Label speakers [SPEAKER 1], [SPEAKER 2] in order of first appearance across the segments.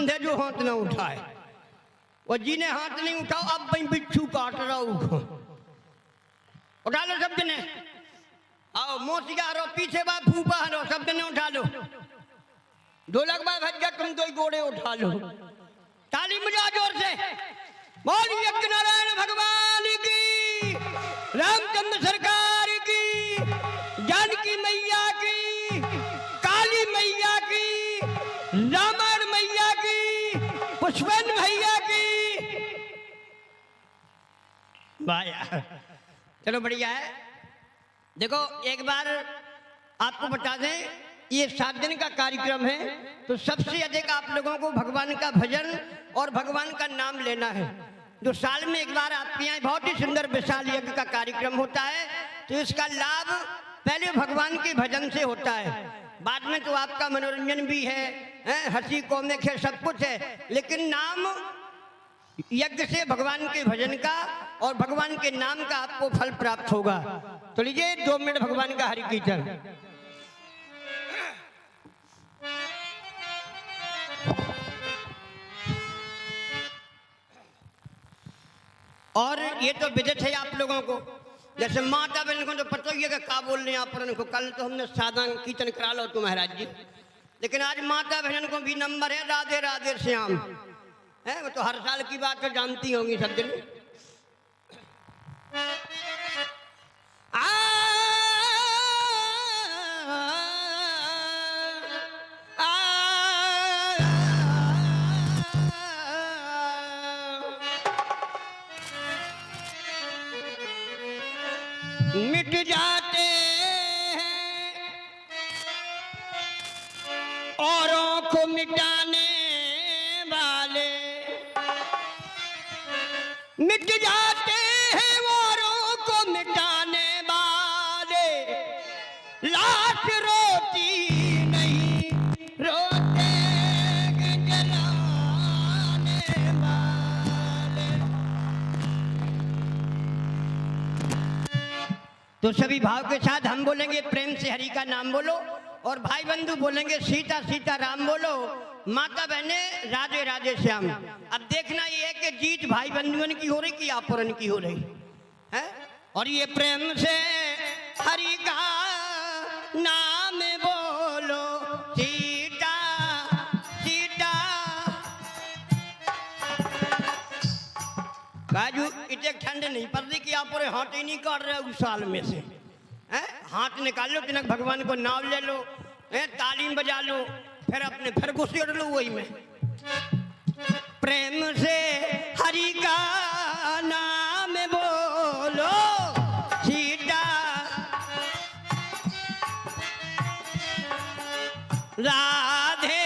[SPEAKER 1] समझे जो हाथ न उठाए, और जिन्हें हाथ नहीं उठाओ अब भाई बिच्छू काट रहा हूँ। उठा लो सब जने, आओ मोसिया रो पीछे बा फूफा रो, सब जने उठा लो। ढोलक बा भज्जा तुम दो घोड़े उठा लो। ताली बजा जोर से, बोलिए यज्ञ नारायण भगवान की, रामचंद्र सरकार की, जानकी मैया की, काली मैया की, रामायण मैया की, पुष्पन भैया की। वाह, चलो बढ़िया है। देखो एक बार आपको बता दें, ये 7 दिन का कार्यक्रम है, तो सबसे अधिक आप लोगों को भगवान का भजन और भगवान का नाम लेना है। जो साल में एक बार आपके यहाँ बहुत ही सुंदर विशाल यज्ञ का कार्यक्रम होता है, तो इसका लाभ पहले भगवान के भजन से होता है, बाद में तो आपका मनोरंजन भी है, हंसी कॉमिक है, सब कुछ है, लेकिन नाम यज्ञ से भगवान के भजन का और भगवान के नाम का आपको फल प्राप्त होगा। तो लीजिए 2 मिनट भगवान का हरि कीर्तन। और ये तो विदित है आप लोगों को, जैसे माता बहन को तो पता ही है कि क्या बोल रहे हैं आप को। कल तो हमने सादा कीर्तन करा लो तो महाराज जी, लेकिन आज माता बहन को भी नंबर है, राधे राधे श्याम है। वो तो हर साल की बात तो जानती होंगी सब दिन। मिट जाते हैं औरों को मिटाने वाले, मिट जाते हैं औरों को मिटाने वाले, लाश रोती नहीं रोते जलाने वाले। तो सभी भाव के साथ हम बोलेंगे प्रेम से हरि का नाम बोलो, और भाई बंधु बोलेंगे सीता सीता राम बोलो, माता बहने राधे राधे श्याम। अब देखना ये है कि जीत भाई बंधुओं की हो रही कि आपुरन की हो रही है। और ये प्रेम से हरि का नाम बोलो, सीता सीता। काजू इतने ठंड नहीं पड़ रही कि आप पूरे हाथ ही नहीं काट रहे उस साल में से, हैं? हाथ निकाल लो, तिनक भगवान को नाम ले लो, तालीम बजा लो, फिर अपने फिर घुसेड़ लो वही में। प्रेम से हरि का नाम बोलो, सीता राधे।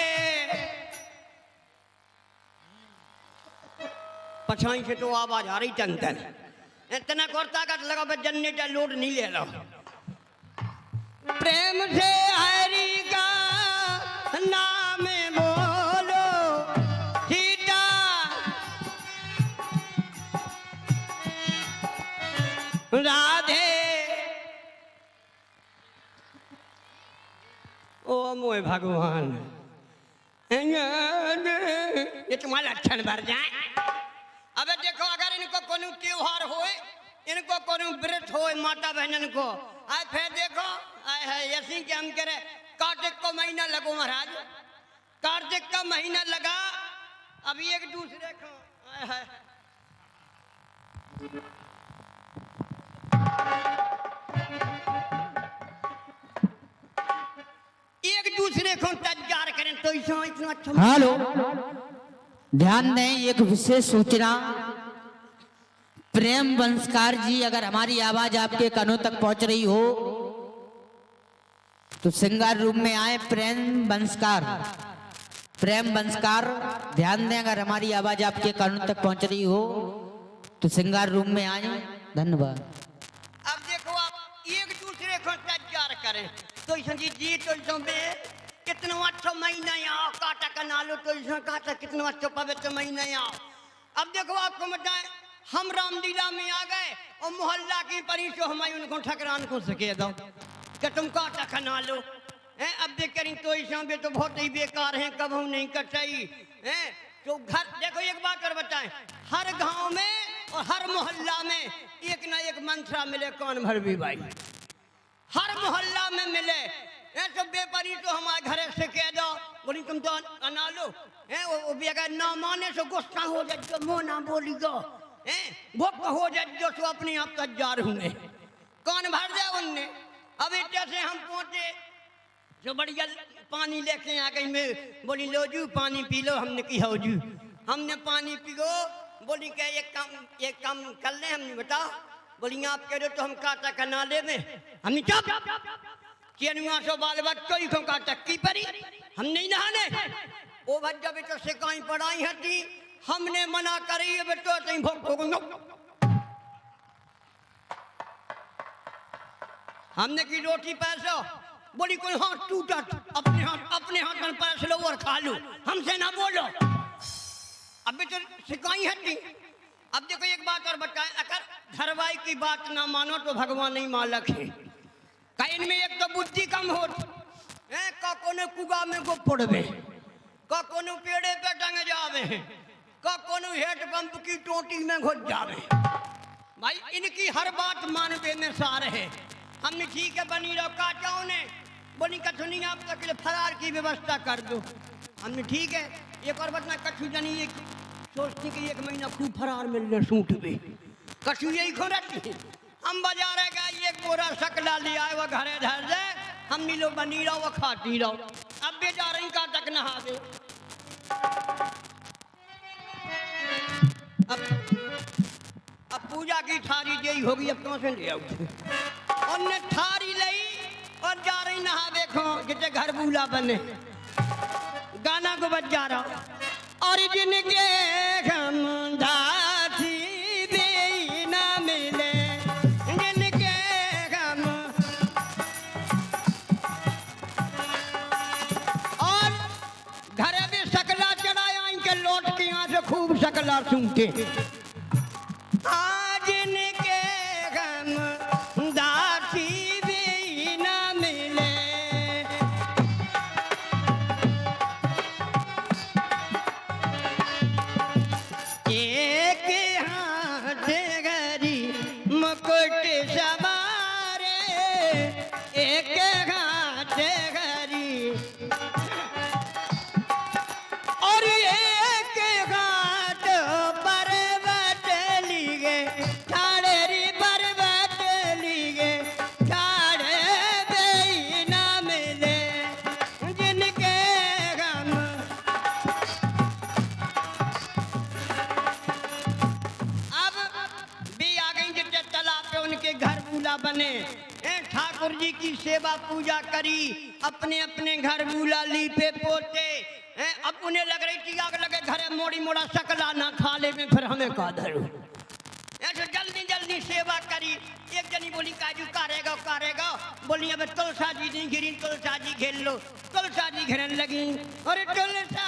[SPEAKER 1] पछाई से तो आवाज आ रही चंतन, इतना करता का लगा बस जनरेटर लोड नहीं ले लो। प्रेम से हरि का नाम बोलो, सीता राधे। ओ मोए भगवान, ये तुम्हारा लक्षण भर जाए। अबे देखो, अगर इनको कोनो त्योहार होए, इनको कोनो व्रत होए माता बहनन को, आए फिर देखो आए है ऐसी कि हम कह रहे कार्तिक को महीना लगो महाराज, कार्तिक का महीना लगा, अभी एक दूसरे को आए है एक दूसरे को तैयार करें तो इतना अच्छा।
[SPEAKER 2] हेलो, ध्यान दें, एक विशेष सूचना। प्रेम वंशकार जी, अगर हमारी आवाज आपके कानों तक पहुंच रही हो तो श्रृंगार रूम में आए। प्रेम वंशकार, प्रेम वंशकार, ध्यान दें, अगर हमारी आवाज आपके कानों तक पहुंच रही हो तो श्रृंगार रूम में आए। धन्यवाद।
[SPEAKER 1] अब देखो, आप एक दूसरे को तैयार करें तो जी तो कितना अच्छा महीना आओ, काटा का नालो तो काटा कितना अच्छा पवित्र महीना आओ। अब देखो आपको बताएं, हम रामलीला में आ गए और मोहल्ला की परी से हमारे उनको ठकरान को सके दो कि तुम काटा का नालो, हैं। अब देख करी तो ऐसा भी तो बहुत ही बेकार हैं, कबहू नहीं कटाई हैं। तो घर देखो एक बात और बताएं, हर गांव में और हर मोहल्ला में एक ना एक मंत्रा मिले कान भर भी भाई, हर मोहल्ला में मिले। तो बेपरी तो हमारे घरे से कह दो, बोली तुम तो अना लो है, वो भी अगर ना माने तो गुस्सा हो जाए तो मुँह ना बोली गो है, भूख हो जाए जो तो अपने आप तैयार हुए कान भर दे उनने। अब जैसे हम पहुंचे जो बढ़िया पानी लेके आ गई, मैं बोली लो जू पानी पी लो। हमने की हो जू, हमने पानी पियो। बोली क्या एक काम कर ले, हमने बता। बोली आप कह रहे तो हम काटा का नाले में, हमने चुप चेनुआ सो बाल बच्चों को काटा की परी, हम नहीं नहाने। ओ भज्जा बेटो से कहीं पढ़ाई हटी, हमने मना करी है बेटो तई भूख हो। हमने की रोटी पैसा, बोली कोई हाथ टूटा अपने हाथ में पैसे लो और खा लो, हमसे ना बोलो। अब तो सिकाई हटी। अब देखो एक बात और बताएं, अगर घरवाई की बात ना मानो तो भगवान नहीं मालक है। कहीं इनमें एक तो बुद्धि कम हो का कोने कुगा में गो पड़वे, का कोनो पेड़े पे टंग जावे, का कोनो हेड पंप की टोटी में घुस जावे। भाई इनकी हर बात मानवे में सार है। हमने ठीक है बनी रहो काटाओ ने, बोली कथुनी आप तक फरार की व्यवस्था कर दो। हमने ठीक है। एक और बतना कछु जनी एक सोचती कि एक महीना खूब फरार मिलने सूट भी कछु यही खो रहती। हम बाजार गए एक बोरा शकला ले आए, वो घरे धर दे, हम नीलो बनी रहो वो खाती रहो। अब भी जा रही का तक नहा दे। अब पूजा की थारी यही होगी, अब कहाँ से ले आओ। उनने थारी ली और जा रही नहा, देखो जिसे घर बूला बने गाना को बज जा रहा। और जिनके हम दासी भी ना मिले, जिनके हम और घरे भी शकला चढ़ाए आई के लौट के यहाँ से खूब शकला सुनते। आज जिनके हम दासी भी ना मिले, एक हाथ घड़ी मुकुट सवारे, एक हाथ घड़ी और एक हाथ पर्वत लिए, ठाड़े री पर्वत लिए, ठाड़े दे ना मिले, जिनके हम भी आ गई जितने तालाब पे उनके घर बूला बने। ठाकुर जी की सेवा पूजा करी, अपने अपने घर बूला लीपे पोते। अब उन्हें लग रही थी आग लगे घरे मोड़ी मोड़ा शकला ना खा ले में, फिर हमें का धरो। ऐसे जल्दी जल्दी सेवा करी। एक जनी बोली काजू कारेगा, बोली अब तुलसा जी नहीं गिरी, तुलसा जी घेर लो। तुलसा जी घेरने लगी, और तुलसा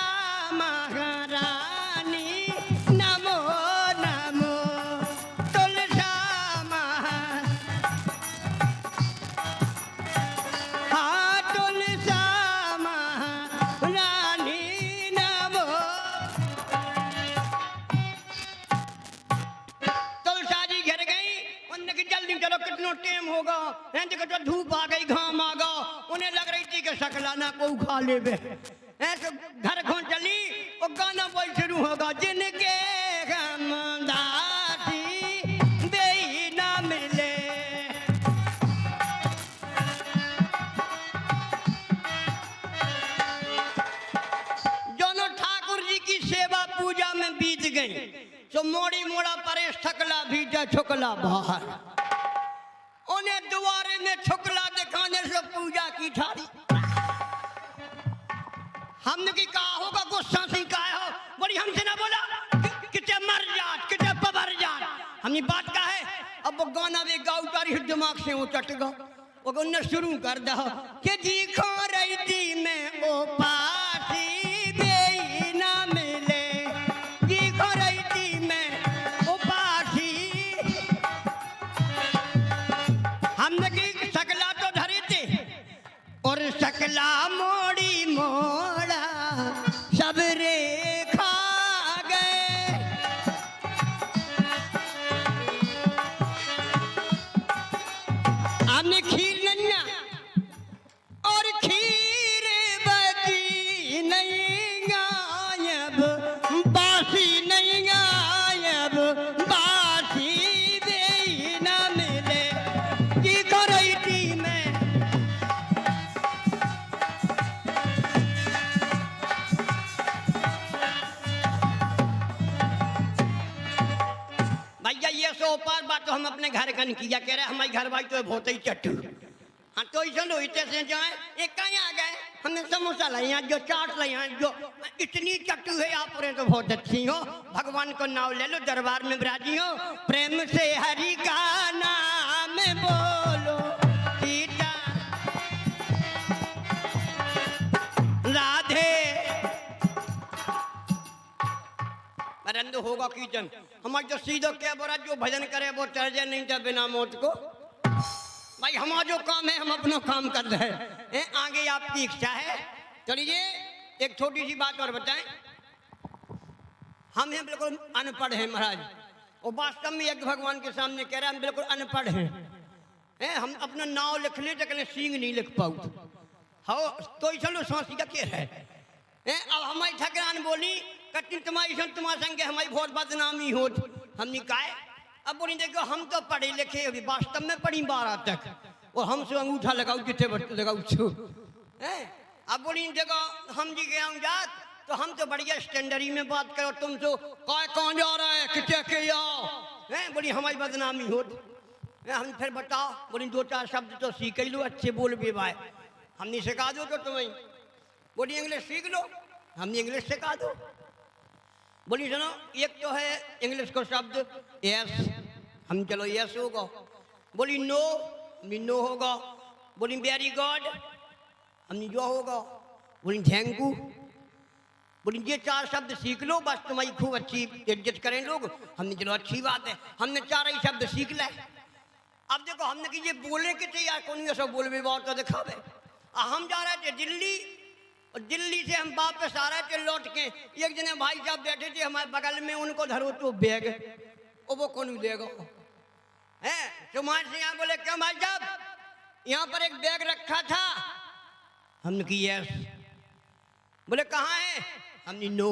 [SPEAKER 1] महारानी नमो नमो, तुलसा हाँ तुलसा महारानी नमो। तुलसा जी घर गई, उन्होंने की जल्दी चलो कितना टाइम होगा, देखो तो धूप आ गई घाम आ गया। उन्हें लग रही थी कि शकला ना को खा ले बे। ऐसे घर खो चली और गाना बोल शुरू होगा, जिनके हम दासी भी ना मिले। दोनों ठाकुर जी की सेवा पूजा में बीत गई, तो मोड़ी मोड़ा परे शकला भीजा छुकला बाहर। उन्हें दुआरे में छुकला दिखाने से पूजा की थारी। हमने की कहा होगा गुस्सा से कहा हो, बोली हमसे ना बोला किते मर जात किते पबर जात। हमने बात कहा है। अब वो गाना भी गाँव तारी दिमाग से वो चट गया। वो उन्हें शुरू कर दो कि जी खो रही थी मैं ओ पासी भी ना मिले, जी खो रही थी मैं ओ पासी। हमने की शकला तो धरे थे और शकला ऊपर बात तो हम अपने घर का नहीं किया, कह रहे हमारे घर भाई तो बहुत ही चट्टू। हाँ तो ऐसा लो इतने से जाए एक कहीं आ गए, हमने समोसा लाए यहाँ, जो चाट लाए यहाँ, जो इतनी चट्टू है आप पूरे तो बहुत अच्छी हो। भगवान को नाम ले लो, दरबार में विराजी हो, प्रेम से हरि का नाम बोलो सीता राधे। रंद होगा कीर्तन हमारे जो सीधो क्या बोला, जो भजन करे वो चढ़ जाए, नहीं जाए बिना मौत को। भाई हमारा जो काम है हम अपना काम कर रहे हैं, आगे आपकी इच्छा है। चलिए एक छोटी सी बात और बताएं, हम हैं बिल्कुल अनपढ़ हैं महाराज, और वास्तव में एक भगवान के सामने कह रहे हैं हम बिल्कुल अनपढ़ हैं। हम अपना नाव लिख ले तो सींग नहीं लिख पाऊ हो, तो चलो सांसी का क्या है। अब हमारी ठकरान बोली कटी तुम्हारी तुम्हारे संग हमारी बहुत बदनामी हो, हमने कहा अब बोली देखो हम तो पढ़े लिखे अभी वास्तव में पढ़ी 12 तक, और हमसे अंगूठा लगाऊ जितने लगाऊ छो। अब बोली देखो हम जी गया जात तो हम तो बढ़िया स्टैंडर्डी में बात करो, तुम तो कौन जा रहा है कितने के आओ, बोली हमारी बदनामी हो। हम फिर बताओ, बोली 2-4 शब्द तो सीख लो, अच्छे बोल भी भाई, हमने सिखा दो तो तुम्हें। बोली इंग्लिश सीख लो, हमने इंग्लिश सिखा दो। बोली सुनो एक तो है इंग्लिश को शब्द यस, हम चलो यस होगा। बोली नो, नो होगा। बोली वेरी गुड, हमने जो होगा। बोली थैंक यू। बोली ये 4 शब्द सीख लो बस तुम्हारी खूब अच्छी इज्जत करें लोग। हमने चलो अच्छी बात है, हमने 4 ही शब्द सीख लाए। अब देखो हमने कि ये बोले के थे यार कौन सब बोलबे बात तो दिखावे। हम जा रहे थे दिल्ली, और दिल्ली से हम वापस आ रहे थे लौट के, एक जने भाई साहब बैठे थे हमारे बगल में, उनको धरो तो बैग, वो कौन देगा है। सुमार से यहाँ बोले क्यों भाई साहब, यहाँ पर एक बैग रखा था। हमने की यस। बोले कहाँ है, हमने नो।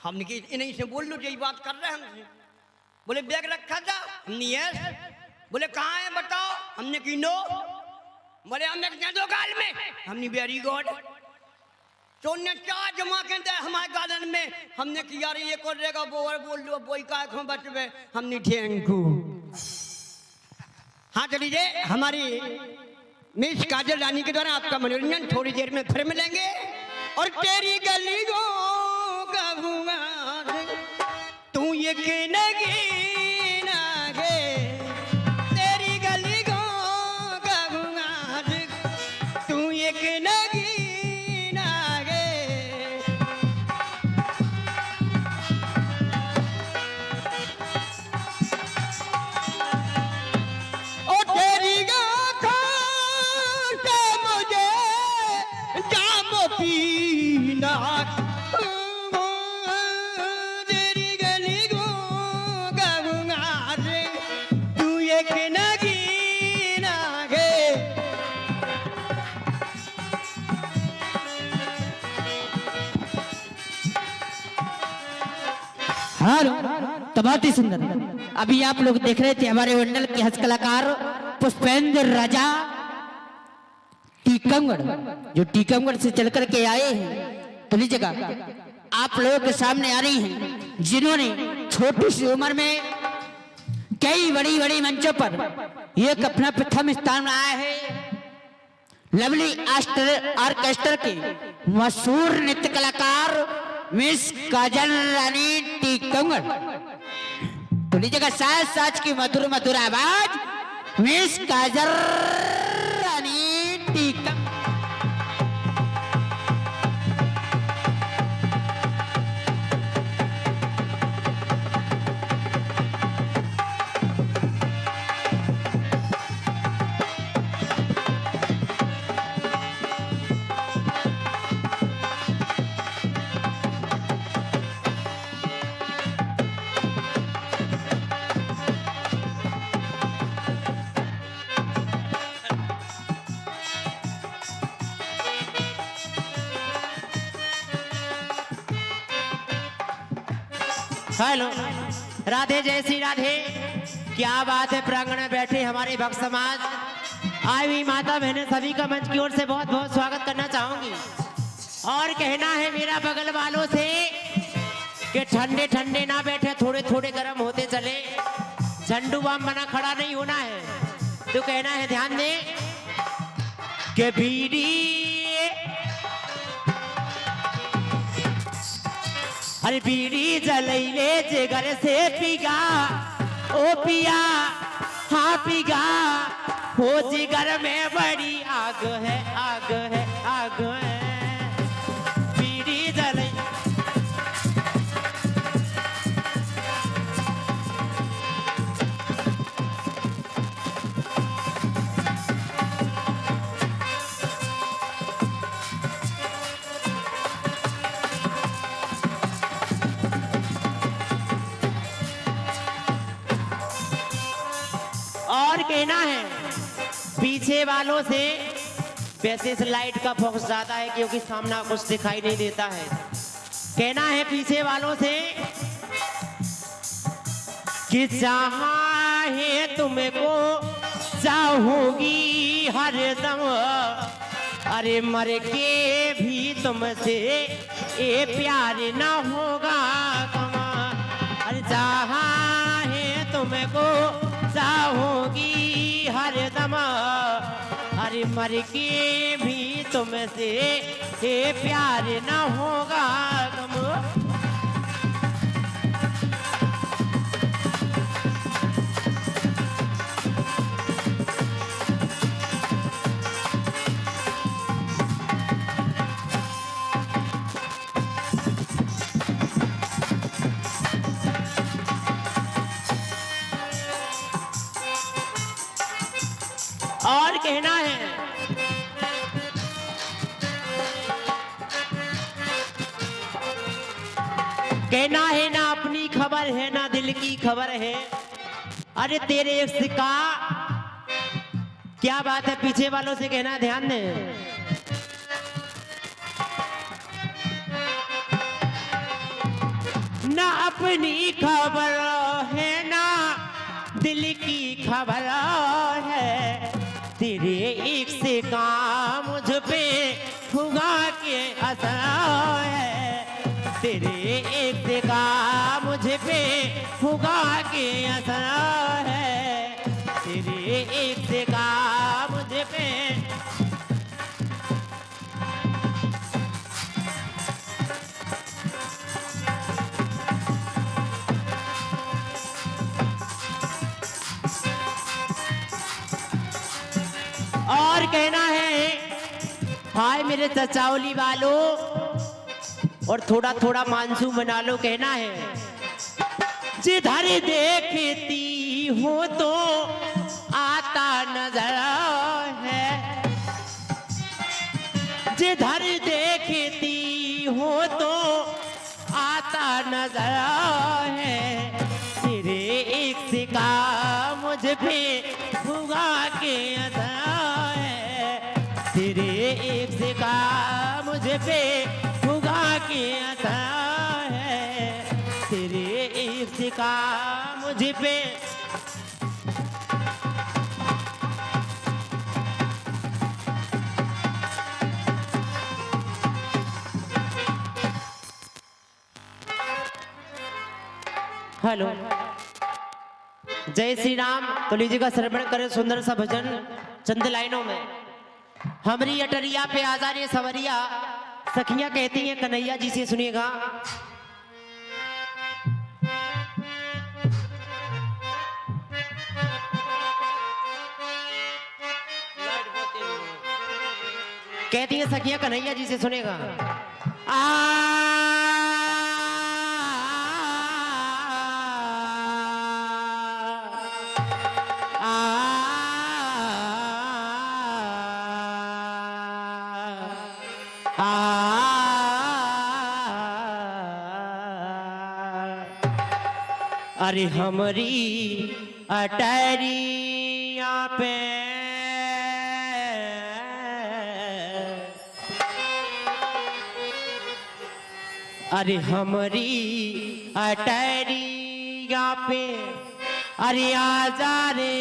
[SPEAKER 1] हमने की इन्हीं से बोल लो यही बात कर रहे हैं हमसे। बोले बैग रखा था, हमने यस। बोले कहाँ है बताओ, हमने की नो। बोले हम एक दो गाल में, हमने वेरी गुड। तो ने क्या जमा के दे हमारे गार्डन में, हमने किया यार ये कर देगा वो और बोल दो बोई का खो बचबे, हमने थैंक यू। हाँ चलिए हमारी मिस काजल रानी के द्वारा आपका मनोरंजन थोड़ी देर में फिर मिलेंगे। और तेरी गली को कहूँगा तू ये कहनेगी
[SPEAKER 2] तो बहुत ही सुंदर। अभी आप लोग देख रहे थे हमारे मंडल के हस्त कलाकार पुष्पेंद्र राजा टीकमगढ़, जो टीकमगढ़ से चल करके आए हैं। तो जगह आप लोगों के सामने आ रही हैं, जिन्होंने छोटी सी उम्र में कई बड़ी बड़ी मंचों पर एक अपना प्रथम स्थान बनाया है। लवली ऑर्केस्ट्रा के मशहूर नृत्य कलाकार मिस काजल रानी टीकमगढ़। तो लीजिएगा साज साज की मधुर मधुर आवाज मिस काजल रानी टीकमगढ़। हेलो, राधे जय श्री राधे। क्या बात है, प्रांगण में बैठे हमारे भक्त समाज, आई हुई माता बहनें सभी का मंच की ओर से बहुत बहुत स्वागत करना चाहूंगी। और कहना है मेरा बगल वालों से
[SPEAKER 3] कि ठंडे ठंडे ना बैठे, थोड़े थोड़े गर्म होते चले। झंडू बम बना खड़ा नहीं होना है। तो कहना है, ध्यान दे कि बीड़ी, अरे बीड़ी जलैले जिगर से पिगा, ओ पिया हाँ पिगा, हो जिगर में बड़ी आग है, आग है, आग है। बीड़ी जलै, और कहना है पीछे वालों से, वैसे इस लाइट का फोकस ज्यादा है क्योंकि सामना कुछ दिखाई नहीं देता है। कहना है पीछे वालों से कि चाहे तुमको चाहूंगी हरदम, अरे मर के भी तुमसे ये प्यार न होगा कम। अरे चाहे तुमको चाहूंगी हरदम, अरे मर के भी तुमसे ये प्यार न होगा कम। और कहना है ना अपनी खबर है ना दिल की खबर है। अरे तेरे इश्क का क्या बात है, पीछे वालों से कहना, ध्यान दे। ना अपनी खबर है ना दिल की खबर है, तेरे इश्क का मुझ पे हुआ के असर है। तेरे इश्क का मुझ पे हुआ के असर है। तेरे इश्क का मुझ पे, और कहना है, हाय मेरे चचावली वालों, और थोड़ा थोड़ा मानसून बना लो। कहना है जिधर देखती हो तो आता नजर है, जिधर देखती हो तो आता नजर है। तेरे इश्क का मुझ पे हुआ के असर है। तेरे इश्क का मुझ पे हुआ के असर है। तेरे इश्क का मुझ पे, हेलो, जय श्री राम। तो लीजिएगा श्रवण करें सुंदर सा भजन चंद लाइनों में। हमरी अटरिया पे आजारे सवरिया, सखियां कहती हैं कन्हैया जी से, सुनिएगा। कहती हैं सखियां कन्हैया जी से, सुनेगा। अरे हमरी अटरिया पे अरे हमरी अटरिया पे अरे आजा रे,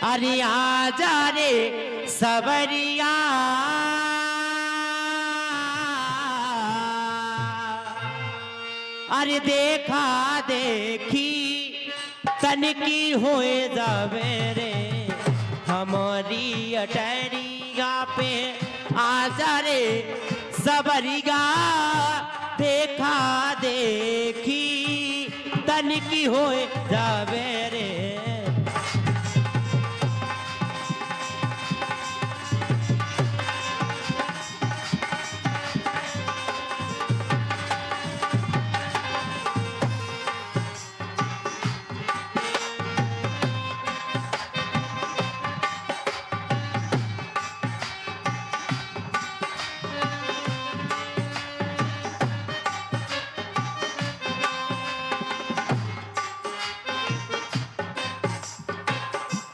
[SPEAKER 3] अरे आजा रे सवरिया। अरे देखा देखी तन की होए जावे रे, हमारी अटरिया पे आजा रे सबरिया, देखा देखी तन की होए जावे रे।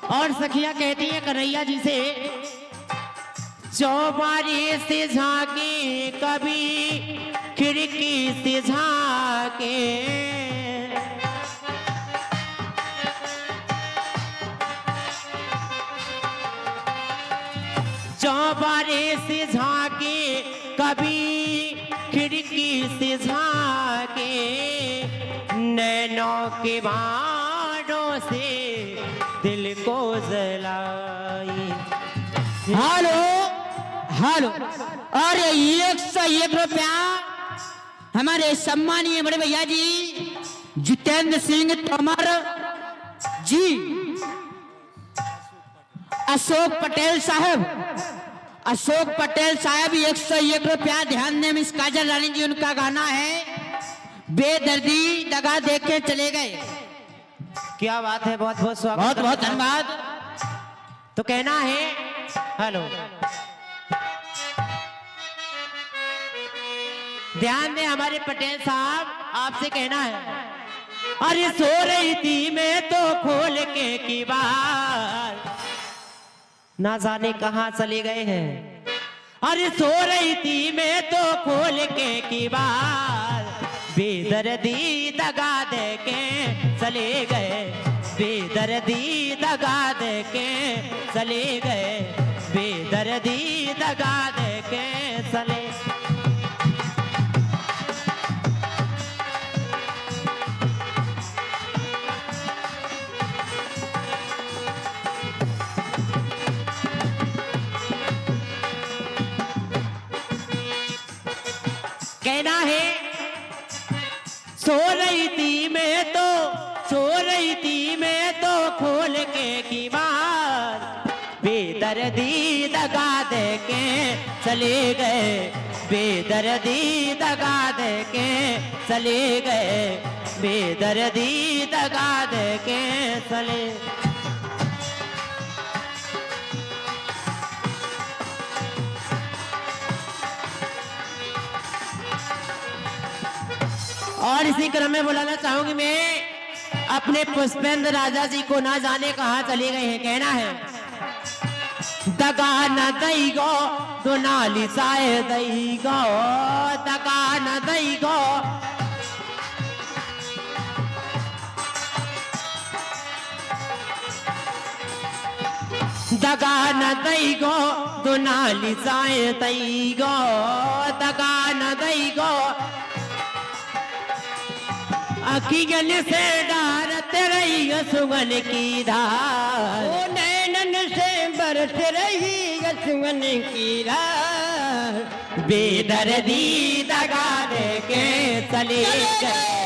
[SPEAKER 3] और सखिया कहती है कन्हैया जी से, चौबारी से झांके कभी खिड़की से झांके, चौबारी से झांके कभी खिड़की से झांके, नैनों के बाणों से दिल को जलाई।
[SPEAKER 2] हेलो हेलो, और 101 रुपया हमारे सम्मानीय बड़े भैया जी जितेंद्र सिंह तोमर जी, अशोक पटेल साहब, अशोक पटेल साहब 101 रुपया। ध्यान दें मिस काजल रानी जी, उनका गाना है बेदर्दी दगा देख के चले गए।
[SPEAKER 3] क्या बात है, बहुत बहुत स्वागत,
[SPEAKER 2] बहुत बहुत धन्यवाद।
[SPEAKER 3] तो कहना है हेलो, ध्यान दें हमारे पटेल साहब, आपसे कहना है, अरे सो रही थी मैं तो खोल के की बार, ना जाने कहाँ चले गए हैं। अरे सो रही थी मैं तो खोल के की बार, बेदर्दी दगा दे के चले गए, बेदर्दी दगा दे के चले गए, बेदर्दी दगा दे के चले। कहना है सो रही थी मैं तो, सो रही थी मैं तो खोल के की बार, बेदर्दी दगा दे के चले गए, बेदर्दी दगा दे के चले गए, बेदर्दी दगा दे के चले। और इसी क्रम में बुलाना चाहूंगी मैं अपने पुष्पेंद्र राजा जी को, ना जाने कहाँ चले गए हैं। कहना है, दगा न दई गो तो नाली साए दई गो, दगा न दई गो, दगा न दई गो तो नाली साए दई गो, दगा न दई गो, अखियन से डारत रही सुगन की धार,
[SPEAKER 1] ओ नैनन से बरस रही सुगन की धार,
[SPEAKER 3] बेदर्दी दगा दे के चले गए,